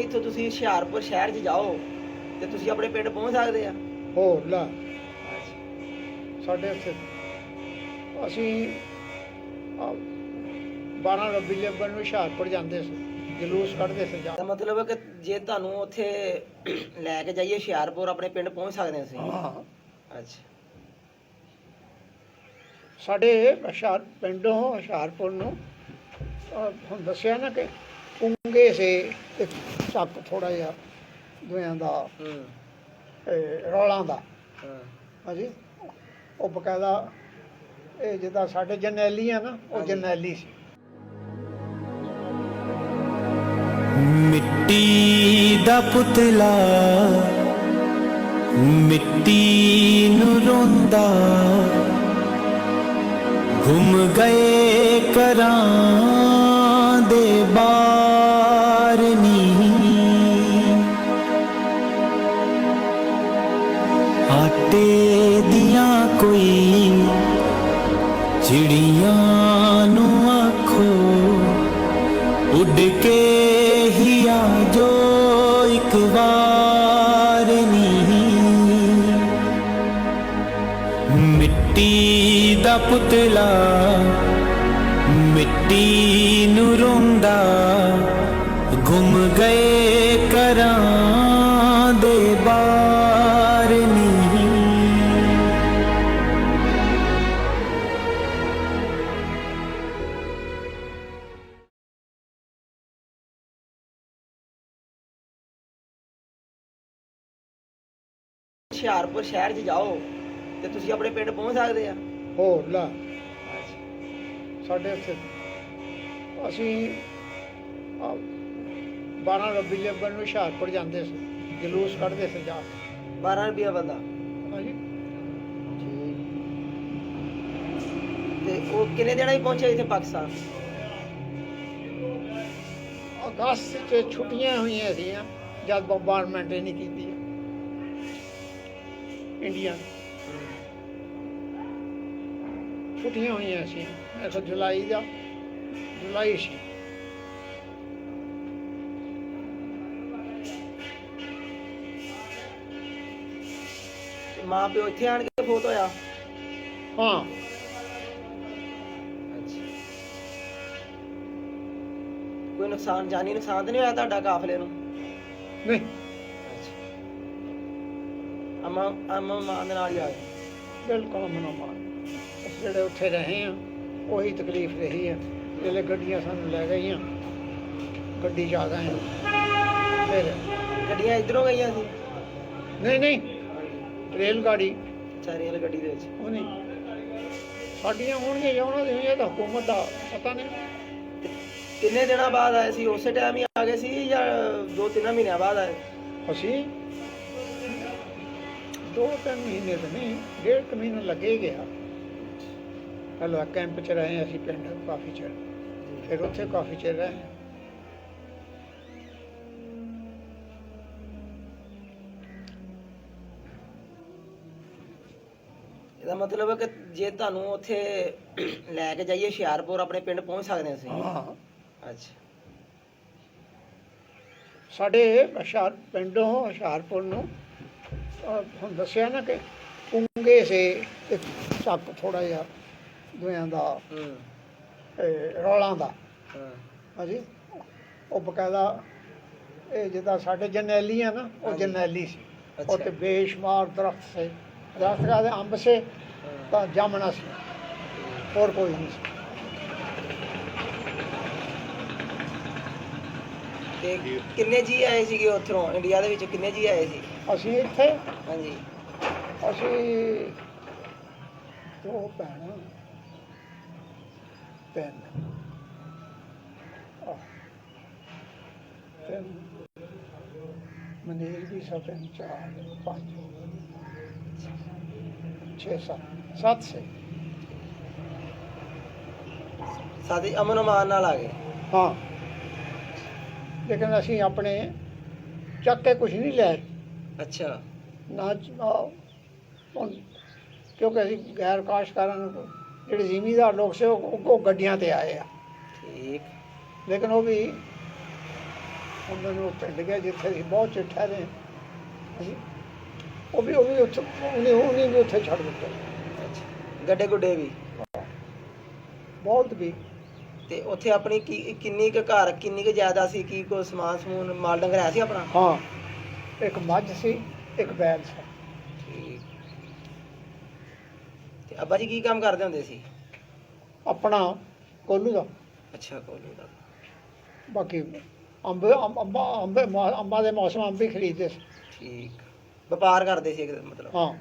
ਇੱਥੋਂ ਤੁਸੀਂ ਹੁਸ਼ਿਆਰਪੁਰ ਸ਼ਹਿਰ 'ਚ ਜਾਓ ਤੇ ਤੁਸੀਂ ਆਪਣੇ ਪਿੰਡ ਪਹੁੰਚ ਸਕਦੇ ਆ। ਹੋਰ ਲਾ ਸਾਡੇ ਇੱਥੇ ਅਸੀਂ 12 ਰਬੀਉਲ ਅੱਵਲ ਨੂੰ ਹੁਸ਼ਿਆਰਪੁਰ ਜਾਂਦੇ ਸੀ, ਜਲੂਸ ਕੱਢਦੇ ਸੀ ਦਾ ਮਤਲਬ ਹੈ ਕਿ ਜੇ ਤੁਹਾਨੂੰ ਉੱਥੇ ਲੈ ਕੇ ਜਾਈਏ ਹੁਸ਼ਿਆਰਪੁਰ ਆਪਣੇ ਪਿੰਡ ਪਹੁੰਚ ਸਕਦੇ ਅਸੀਂ। ਹਾਂ ਅੱਛਾ। ਸਾਡੇ ਪਿੰਡੋਂ ਹੁਸ਼ਿਆਰਪੁਰ ਨੂੰ ਹੁਣ ਦੱਸਿਆ ਨਾ ਕਿ ਪੁੰਗੇ ਸੇ ਤੇ ਚੱਕ ਥੋੜਾ ਜਿਹਾ ਦੁਆਂ ਦਾ ਰੌਲਾਂ ਦਾ ਹਾਂਜੀ ਉਹ ਬਕਾਇਦਾ ਇਹ ਜਿੱਦਾਂ ਸਾਡੇ ਜਰਨੈਲੀ ਆ ਨਾ ਉਹ ਜਰਨੈਲੀ ਸੀ। ਮਿੱਟੀ ਦਾ ਪੁਤਲਾ ਮਿੱਟੀ ਨੂੰ ਰੋਂਦਾ ਘੁੰਮ ਗਏ ਕਰਾਂ ਦੇ ਬਾਰ ਨੀ ਆਟੇ ਦੀਆਂ ਕੋਈ ਚਿੜੀਆਂ ਨੂੰ ਆਖੋ ਉੱਡ ਕੇ ਹੀ ਆ ਜੋ ਇੱਕ ਵਾਰ ਨੀ ਮਿੱਟੀ ਦਾ ਪੁਤਲਾ ਮਿੱਟੀ ਨੂੰ ਰੋਂਦਾ ਗੁੰਮ ਗਏ ਕਰਾਂ ਦੇ ਬਾਰ ਨੀ ਹੁਸ਼ਿਆਰਪੁਰ ਸ਼ਹਿਰ 'ਚ ਜਾਓ ਤੇ ਤੁਸੀਂ ਆਪਣੇ ਪਿੰਡ ਪਹੁੰਚ ਸਕਦੇ ਆ। ਹੋਰ ਲਾ ਸਾਡੇ ਇੱਥੇ ਅਸੀਂ 12 ਰਬੀਉਲ ਅੱਵਲ ਨੂੰ ਹੁਸ਼ਿਆਰਪੁਰ ਜਾਂਦੇ ਸੀ, ਜਲੂਸ ਕੱਢਦੇ ਸੀ ਜਾ ਕੇ। 12 ਰੁਪਏ ਬੰਦਾ ਹਾਂਜੀ ਤੇ ਉਹ ਕਿੰਨੇ ਦਿਨਾਂ ਹੀ ਪਹੁੰਚੇ ਇੱਥੇ ਪਾਕਿਸਤਾਨ? ਅਗਸਤ 'ਚ ਛੁੱਟੀਆਂ ਹੋਈਆਂ ਸੀਗੀਆਂ ਜਦ ਬੰਬਾਰਮੈਂਟ ਨਹੀਂ ਕੀਤੀ ਇੰਡੀਆ ਛੁੱਟੀਆਂ ਹੋਈਆਂ ਸੀ। ਐਸਾ ਜੁਲਾਈ ਸੀ। ਤੇ ਮਾਂ ਪਿਓ ਇੱਥੇ ਆਣ ਕੇ ਫੋਤ ਹੋਇਆ? ਹਾਂ ਅੱਛਾ। ਕੋਈ ਨੁਕਸਾਨ ਜਾਨੀ ਨੁਕਸਾਨ ਤਾਂ ਨਹੀਂ ਹੋਇਆ ਤੁਹਾਡਾ ਕਾਫਲੇ ਨੂੰ? ਨਹੀਂ ਅਮਾ ਮਾਂ ਦੇ ਨਾਲ ਹੀ ਆ ਗਏ? ਬਿਲਕੁਲ ਮਨੋ ਮਾਰ ਜਿਹੜੇ ਉੱਥੇ ਰਹੇ ਆ ਉਹੀ ਤਕਲੀਫ ਰਹੀ ਹੈ। ਜਿਹੜੇ ਗੱਡੀਆਂ ਸਾਨੂੰ ਲੈ ਗਈਆਂ ਗੱਡੀ 'ਚ ਆ ਗਏ ਫਿਰ ਗੱਡੀਆਂ ਇੱਧਰੋਂ ਗਈਆਂ ਸੀ? ਨਹੀਂ ਰੇਲ ਗਾੜੀ ਅੱਛਾ, ਰੇਲ ਗੱਡੀ ਦੇ ਵਿੱਚ। ਉਹ ਨਹੀਂ ਸਾਡੀਆਂ ਹੋਣਗੀਆਂ ਜਾਂ ਉਹਨਾਂ ਦੀਆਂ ਹੋਈਆਂ ਤਾਂ ਹੁਕੂਮਤ ਦਾ ਪਤਾ ਨਹੀਂ। ਕਿੰਨੇ ਦਿਨਾਂ ਬਾਅਦ ਆਏ ਸੀ? ਉਸੇ ਟਾਈਮ ਹੀ ਆ ਗਏ ਸੀ ਜਾਂ 2-3 ਮਹੀਨਿਆਂ ਬਾਅਦ ਆਏ? ਅਸੀਂ 2-3 ਮਹੀਨੇ ਤਾਂ ਨਹੀਂ, 1.5 ਮਹੀਨਾ ਲੱਗੇ ਗਿਆ। ਹਲਵਾ ਕੈਂਪ 'ਚ ਰਹੇ ਅਸੀਂ ਪਿੰਡ ਕਾਫੀ ਚਿਰ, ਫਿਰ ਉੱਥੇ ਕਾਫੀ ਚਿਰ ਰਹੇ। ਇਹਦਾ ਮਤਲਬ ਹੈ ਕਿ ਜੇ ਤੁਹਾਨੂੰ ਉੱਥੇ ਲੈ ਕੇ ਜਾਈਏ ਹੁਸ਼ਿਆਰਪੁਰ ਆਪਣੇ ਪਿੰਡ ਪਹੁੰਚ ਸਕਦੇ ਅਸੀਂ? ਹਾਂ ਅੱਛਾ। ਸਾਡੇ ਪਿੰਡੋਂ ਹੁਸ਼ਿਆਰਪੁਰ ਨੂੰ ਹੁਣ ਦੱਸਿਆ ਨਾ ਕਿ ਪੁੰਗੇ ਸੇ ਤੇ ਚੱਕ ਥੋੜਾ ਜਿਹਾ ਦੁਆਂ ਦਾ ਰੌਲਾਂ ਦਾ ਹਾਂਜੀ ਉਹ ਬਕਾਇਦਾ ਇਹ ਜਿੱਦਾਂ ਸਾਡੇ ਜਰਨੈਲੀ ਆ ਨਾ ਉਹ ਜਰਨੈਲੀ ਸੀ। ਉੱਥੇ ਬੇਸ਼ੁਮਾਰ ਦਰਖਤ ਸੇ ਦੇ ਅੰਬ ਸੇ ਤਾਂ ਜਾਮਣਾ ਸੀ, ਹੋਰ ਕੋਈ ਨਹੀਂ ਸੀ। ਤੇ ਕਿੰਨੇ ਜੀ ਆਏ ਸੀਗੇ ਉੱਥੋਂ ਇੰਡੀਆ ਦੇ ਵਿੱਚ? ਕਿੰਨੇ ਜੀ ਆਏ ਸੀ? ਅਸੀਂ ਇੱਥੇ ਹਾਂਜੀ ਅਸੀਂ 2 ਭੈਣਾਂ 3 ਮਨੀਰ ਵੀ ਸਭ 4 5 6 7 ਸੇ। ਸਾਡੀ ਅਮਨ ਅਮਾਨ ਨਾਲ ਆ ਗਏ? ਹਾਂ ਲੇਕਿਨ ਅਸੀਂ ਆਪਣੇ ਚੱਕ ਕੇ ਕੁਝ ਨਹੀਂ ਲੈ ਅੱਛਾ। ਨਾ ਕਿਉਂਕਿ ਅਸੀਂ ਗੈਰ ਕਾਸ਼ਤਕਾਰਾਂ ਨੂੰ ਜਿਹੜੇ ਜ਼ਿਮੀਂਦਾਰ ਲੋਕ ਸੇ ਉਹ ਗੱਡੀਆਂ ਤੇ ਆਏ ਆ। ਠੀਕ। ਲੇਕਿਨ ਉਹ ਵੀ ਉਹਨਾਂ ਨੂੰ ਪਿੰਡ ਗਿਆ ਜਿੱਥੇ ਅਸੀਂ ਬਹੁਤ ਚਿਰ ਠਹਿਰੇ ਅਸੀਂ ਉਹ ਵੀ ਉੱਥੇ ਉਹਨੇ ਵੀ ਉੱਥੇ ਛੱਡ ਦਿੱਤਾ। ਅੱਛਾ ਗੱਡੇ ਗੁੱਡੇ ਵੀ ਬਹੁਤ ਵੀ ਤੇ ਉੱਥੇ ਆਪਣੀ ਕਿੰਨੀ ਕੁ ਘਰ ਕਿੰਨੀ ਕੁ ਜ਼ਿਆਦਾ ਸੀ ਕੀ ਕੋਈ ਸਮਾਨ ਸਮੂਨ ਮਾਲ ਡੰਗਰ ਹੈ ਸੀ ਆਪਣਾ? ਹਾਂ ਇੱਕ ਮੱਝ ਸੀ ਇੱਕ ਬੈਲ ਸੀ। ਠੀਕ। ਤੇ ਅੱਬਾ ਜੀ ਕੀ ਕੰਮ ਕਰਦੇ ਹੁੰਦੇ ਸੀ? ਆਪਣਾ ਕੋਲੂ ਦਾ। ਅੱਛਾ ਕੋਲੂ ਦਾ। ਬਾਕੀ ਅੰਬਾਂ ਦੇ ਮੌਸਮ ਅੰਬ ਹੀ ਖਰੀਦਦੇ ਸੀ। ਠੀਕ ਵਪਾਰ ਕਰਦੇ ਸੀ ਮਤਲਬ? ਹਾਂ